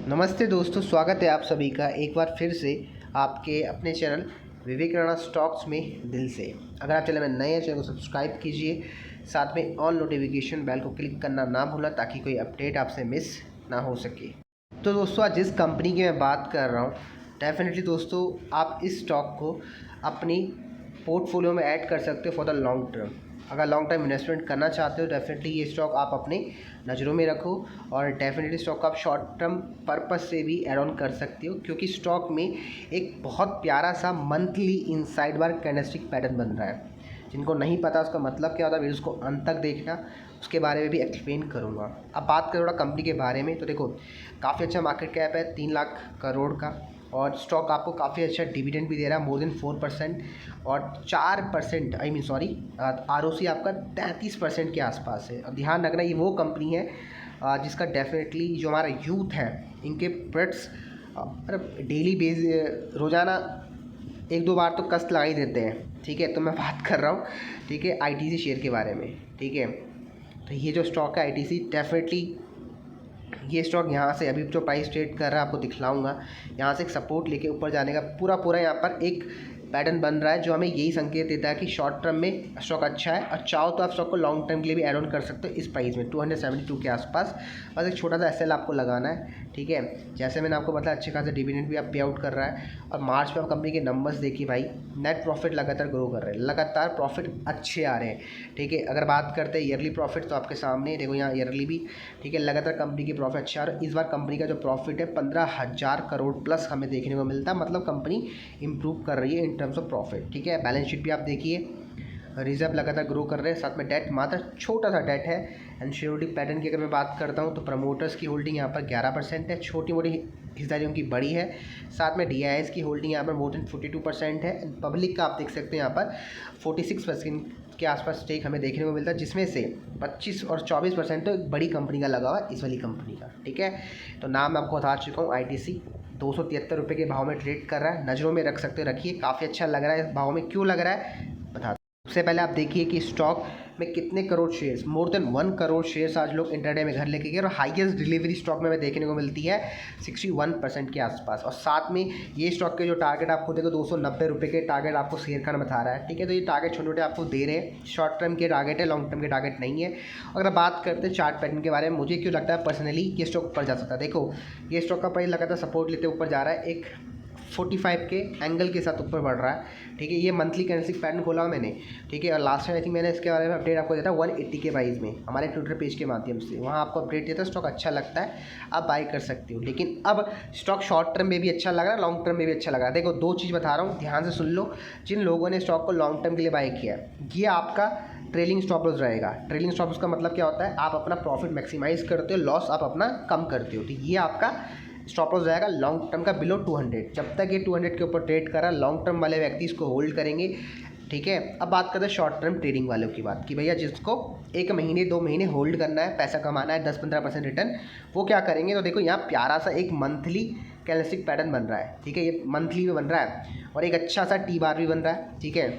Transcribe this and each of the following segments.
नमस्ते दोस्तों, स्वागत है आप सभी का एक बार फिर से आपके अपने चैनल विवेक राणा स्टॉक्स में दिल से। अगर आप चैनल में नए हैं, चैनल को सब्सक्राइब कीजिए, साथ में ऑल नोटिफिकेशन बेल को क्लिक करना ना भूलना ताकि कोई अपडेट आपसे मिस ना हो सके। तो दोस्तों, आज जिस कंपनी की मैं बात कर रहा हूँ, डेफिनेटली दोस्तों आप इस स्टॉक को अपनी पोर्टफोलियो में ऐड कर सकते हो फॉर द लॉन्ग टर्म। अगर लॉन्ग टर्म इन्वेस्टमेंट करना चाहते हो, डेफिनेटली ये स्टॉक आप अपने नज़रों में रखो और डेफिनेटली स्टॉक आप शॉर्ट टर्म पर्पस से भी ऐड ऑन कर सकते हो, क्योंकि स्टॉक में एक बहुत प्यारा सा मंथली इनसाइड बार कैंडलस्टिक पैटर्न बन रहा है। जिनको नहीं पता उसका मतलब क्या होता है, वीडियोस को अंत तक देखना, उसके बारे में भी एक्सप्लेन करूँगा। अब बात करें थोड़ा कंपनी के बारे में, तो देखो काफ़ी अच्छा मार्केट कैप है 3 लाख करोड़ का, और स्टॉक आपको काफ़ी अच्छा डिविडेंड भी दे रहा है, मोर देन 4%, और 4% ROC आपका 33% के आसपास है। और ध्यान रखना, ये वो कंपनी है जिसका डेफिनेटली जो हमारा यूथ है, इनके प्रोडक्ट्स डेली बेस रोज़ाना 1-2 बार तो कष्ट लगा ही देते हैं। ठीक है, तो मैं बात कर रहा हूँ, ठीक है, ITC शेयर के बारे में। ठीक है, तो ये जो स्टॉक है ITC, डेफिनेटली ये स्टॉक यहाँ से अभी जो प्राइस ट्रेड कर रहा है आपको दिखलाऊंगा, यहाँ से एक सपोर्ट लेके ऊपर जाने का पूरा यहाँ पर एक पैटर्न बन रहा है, जो हमें यही संकेत देता है कि शॉर्ट टर्म में स्टॉक अच्छा है। और चाहो तो आप स्टॉक को लॉन्ग टर्म के लिए भी ऐड ऑन कर सकते हो इस प्राइस में 272 के आसपास। बस एक छोटा सा SL आपको लगाना है। ठीक है, जैसे मैंने आपको बताया, अच्छे खासे डिविडेंड भी आप पे आउट कर रहा है। और मार्च में आप कंपनी के नंबर्स देखिए भाई, नेट प्रॉफिट लगातार ग्रो कर रहे हैं, लगातार प्रॉफिट अच्छे आ रहे हैं। ठीक है, अगर बात करते हैं ईयरली प्रॉफिट, तो आपके सामने देखो यहाँ ईयरली भी, ठीक है, लगातार कंपनी की प्रॉफिट अच्छा आ रहा है। इस बार कंपनी का जो प्रॉफिट है 15,000 करोड़ प्लस हमें देखने को मिलता है, मतलब कंपनी इंप्रूव कर रही है इन टर्म्स ऑफ प्रॉफिट। ठीक है, बैलेंस शीट भी आप देखिए, रिजर्व लगातार ग्रो कर रहे हैं, साथ में डेट मात्र छोटा सा डेट है। एंड शेयर होल्डिंग पैटर्न की अगर मैं बात करता हूँ, तो प्रमोटर्स की होल्डिंग यहाँ पर 11% है, छोटी मोटी हिस्सेदारी उनकी बड़ी है। साथ में DIS की होल्डिंग यहाँ पर मोर देन 42% है। पब्लिक का आप देख सकते हैं यहाँ पर 46% के आसपास स्टेक हमें देखने को मिलता है, जिसमें से 25 और 24% तो एक बड़ी कंपनी का लगा हुआ है, इस वाली कंपनी का। ठीक है, तो नाम मैं आपको बता चुका हूँ, ITC 273 रुपये के भाव में ट्रेड कर रहा है, नज़रों में रख सकते हो, रखिए, काफ़ी अच्छा लग रहा है। इस भाव में क्यों लग रहा है बता। सबसे पहले आप देखिए कि स्टॉक में कितने crore shares, more than 1 crore shares आज लोग इंटरडे में घर लेके गए, और हाईएस्ट डिलीवरी स्टॉक में देखने को मिलती है 61% के आसपास। और साथ में ये स्टॉक के जो टारगेट आपको देखो 290 रुपये के टारगेट आपको शेयर खाना बता रहा है। ठीक है, तो ये टारगेट छोटे छोटे आपको दे रहे हैं, शॉर्ट टर्म के टारगेट है, लॉन्ग टर्म के टारगेट नहीं है। अगर बात करते हैं चार्ट पैटर्न के बारे में, मुझे क्यों लगता है पर्सनली ये स्टॉक ऊपर जा सकता है। देखो ये स्टॉक का प्राइस लगातार सपोर्ट लेते ऊपर जा रहा है, एक 45 के एंगल के साथ ऊपर बढ़ रहा है। ठीक है, ये मंथली कैंडलस्टिक पैटर्न खोला मैंने। ठीक है, और लास्ट टाइम आई थिंक मैंने इसके बारे में अपडेट आपको देता 180 के प्राइस में, हमारे ट्विटर पेज के माध्यम से, वहाँ आपको अपडेट देता है। स्टॉक अच्छा लगता है, आप बाई कर सकते हो। लेकिन अब स्टॉक शॉर्ट टर्म में भी अच्छा लग रहा है, लॉन्ग टर्म में भी अच्छा लग रहा है। देखो 2 चीज़ बता रहा हूँ, ध्यान से सुन लो। जिन लोगों ने स्टॉक को लॉन्ग टर्म के लिए बाई किया है, ये आपका ट्रेलिंग स्टॉप लॉस रहेगा। ट्रेलिंग स्टॉप लॉस का मतलब क्या होता है, आप अपना प्रॉफिट मैक्सिमाइज करते हो, लॉस आप अपना कम करते हो। तो ये आपका स्टॉप लॉस जाएगा लॉन्ग टर्म का बिलो 200। जब तक ये 200 के ऊपर ट्रेड कर रहा है, लॉन्ग टर्म वाले व्यक्ति इसको होल्ड करेंगे। ठीक है, अब बात करते हैं शॉर्ट टर्म ट्रेडिंग वालों की बात, कि भैया जिसको 1 महीने 2 महीने होल्ड करना है, पैसा कमाना है, 10-15% रिटर्न, वो क्या करेंगे। तो देखो यहाँ प्यारा सा एक मंथली कैंडलस्टिक पैटर्न बन रहा है। ठीक है, ये मंथली में बन रहा है, और एक अच्छा सा टी बार भी बन रहा है। ठीक है,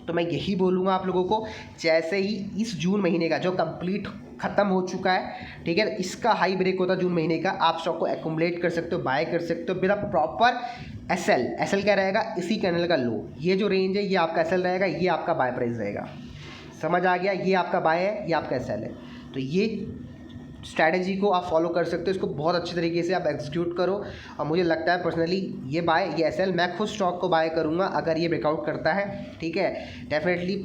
तो मैं यही बोलूँगा आप लोगों को, जैसे ही इस जून महीने का जो कंप्लीट ख़त्म हो चुका है, ठीक है, इसका हाई ब्रेक होता है जून महीने का, आप स्टॉक को एक्यूमुलेट कर सकते हो, बाय कर सकते हो बिना प्रॉपर SL क्या रहेगा, इसी कैंडल का लो, ये जो रेंज है ये आपका SL रहेगा, ये आपका बाय प्राइस रहेगा। समझ आ गया, ये आपका बाय है, ये आपका SL है। तो ये स्ट्रैटेजी को आप फॉलो कर सकते हो, इसको बहुत अच्छे तरीके से आप एग्जीक्यूट करो। और मुझे लगता है पर्सनली ये बाय, ये SL, मैं खुद स्टॉक को बाय करूँगा अगर ये ब्रेकआउट करता है। ठीक है, डेफिनेटली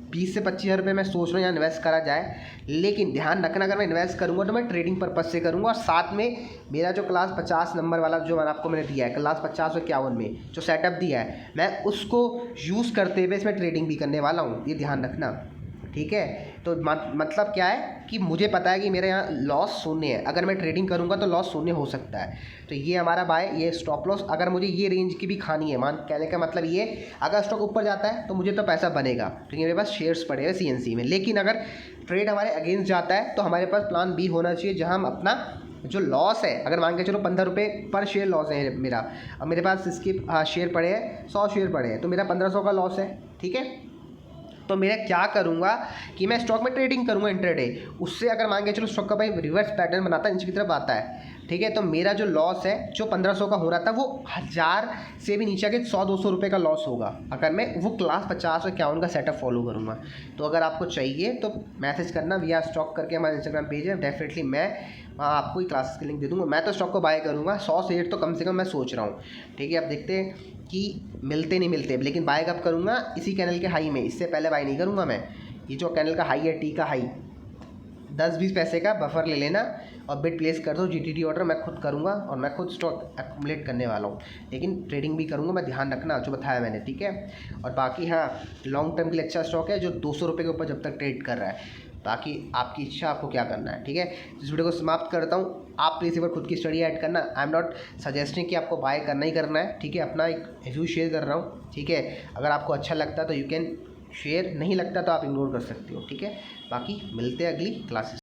20 से 25 हज़ार रुपये मैं सोच रहा हूँ यहाँ इन्वेस्ट करा जाए। लेकिन ध्यान रखना, अगर मैं इन्वेस्ट करूँगा तो मैं ट्रेडिंग पर्पस से करूँगा, और साथ में मेरा जो क्लास 50 नंबर वाला जो मैंने दिया है, क्लास 50 और 51 में जो सेटअप दिया है, मैं उसको यूज़ करते हुए इसमें ट्रेडिंग भी करने वाला हूँ, ये ध्यान रखना। ठीक है, तो मतलब क्या है कि मुझे पता है कि मेरे यहाँ लॉस शून्य है, अगर मैं ट्रेडिंग करूँगा तो लॉस शून्य हो सकता है। तो ये हमारा बाय, ये स्टॉप लॉस, अगर मुझे ये रेंज की भी खानी है, मान कहने का मतलब ये, अगर स्टॉक ऊपर जाता है तो मुझे तो पैसा बनेगा क्योंकि मेरे पास शेयर्स पड़े हैं CNC में। लेकिन अगर ट्रेड हमारे अगेंस्ट जाता है तो हमारे पास प्लान B होना चाहिए, जहाँ हम अपना जो लॉस है, अगर मान के चलो 15 रुपये पर शेयर लॉस है मेरा, अब मेरे पास इसके शेयर पड़े हैं, 100 शेयर पड़े हैं, तो मेरा 1500 का लॉस है। ठीक है, तो मैं क्या करूँगा कि मैं स्टॉक में ट्रेडिंग करूँगा इंट्राडे, उससे अगर मान के चलो स्टॉक का भाई रिवर्स पैटर्न बनाता है, नीचे की तरफ आता है, ठीक है। तो मेरा जो लॉस है जो 1500 का हो रहा था वो 1000 से भी नीचे के 100-200 रुपये का लॉस होगा अगर मैं वो क्लास 50 और 51 का सेटअप फॉलो करूँगा। तो अगर आपको चाहिए तो मैसेज करना, वी आर स्टॉक करके हमारा इंस्टाग्राम पेज है, डेफिनेटली मैं वहाँ आपको ही क्लासेस की लिंक दे दूँगा। मैं तो स्टॉक को बाय करूँगा, 100 शेयर तो कम से कम मैं सोच रहा हूँ। ठीक है, अब देखते हैं कि मिलते नहीं मिलते, लेकिन बाय कब करूँगा, इसी कैनल के हाई में, इससे पहले बाय नहीं करूँगा मैं। ये जो कैनल का हाई है, टी का हाई, 10-20 पैसे का बफर ले लेना और बिड प्लेस कर दो। जीटीडी ऑर्डर मैं खुद करूँगा और मैं खुद स्टॉक एक्यूमुलेट करने वाला हूँ, लेकिन ट्रेडिंग भी करूँगा मैं, ध्यान रखना जो बताया मैंने। ठीक है, और बाकी हाँ, लॉन्ग टर्म के लिए अच्छा स्टॉक है जो 200 रुपये के ऊपर जब तक ट्रेड कर रहा है। बाकी आपकी इच्छा, आपको क्या करना है। ठीक है, इस वीडियो को समाप्त करता हूँ। आप प्लीज़ एक बार खुद की स्टडी ऐड करना। आई एम नॉट सजेस्टिंग कि आपको बाय करना ही करना है। ठीक है, अपना एक रिव्यू शेयर कर रहा हूँ। ठीक है, अगर आपको अच्छा लगता है तो यू कैन शेयर, नहीं लगता तो आप इग्नोर कर सकते हो। ठीक है, बाकी मिलते हैं अगली क्लासेस।